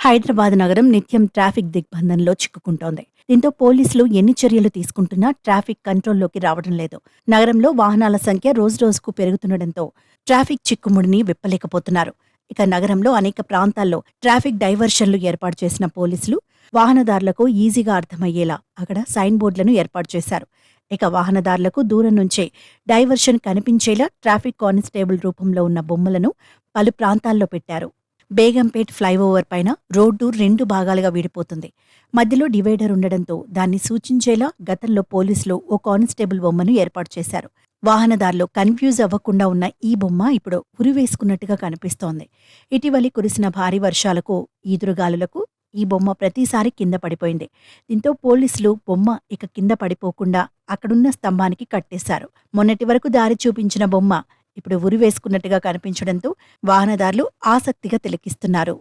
హైదరాబాద్ నగరం నిత్యం ట్రాఫిక్ దిగ్బంధంలో చిక్కుకుంటోంది. దీంతో పోలీసులు ఎన్ని చర్యలు తీసుకుంటున్నా ట్రాఫిక్ కంట్రోల్లోకి రావడం లేదు. నగరంలో వాహనాల సంఖ్య రోజురోజుకు పెరుగుతుండటంతో ట్రాఫిక్ చిక్కుముడిని విప్పలేకపోతున్నారు. ఇక నగరంలో అనేక ప్రాంతాల్లో ట్రాఫిక్ డైవర్షన్లు ఏర్పాటు చేసిన పోలీసులు వాహనదారులకు ఈజీగా అర్థమయ్యేలా అక్కడ సైన్ బోర్డులను ఏర్పాటు చేశారు. ఇక వాహనదారులకు దూరం నుంచే డైవర్షన్ కనిపించేలా ట్రాఫిక్ కానిస్టేబుల్ రూపంలో ఉన్న బొమ్మలను పలు ప్రాంతాల్లో పెట్టారు. బేగంపేట్ ఫ్లైఓవర్ పైన రోడ్డు 2 భాగాలుగా విడిపోతుంది. మధ్యలో డివైడర్ ఉండడంతో దాన్ని సూచించేలా గతంలో పోలీసులు ఓ కానిస్టేబుల్ బొమ్మను ఏర్పాటు చేశారు. వాహనదారులు కన్ఫ్యూజ్ అవ్వకుండా ఉన్న ఈ బొమ్మ ఇప్పుడు ఉరివేసుకున్నట్టుగా కనిపిస్తోంది. ఇటీవలి కురిసిన భారీ వర్షాలకు, ఈదురుగాలులకు ఈ బొమ్మ ప్రతిసారి కింద పడిపోయింది. దీంతో పోలీసులు బొమ్మ ఇక కింద పడిపోకుండా అక్కడున్న స్తంభానికి కట్టేశారు. మొన్నటి వరకు దారి చూపించిన బొమ్మ ఇప్పుడు ఉరివేసుకున్నట్టుగా కనిపించడంతో వాహనదారులు ఆసక్తిగా తిలకిస్తున్నారు.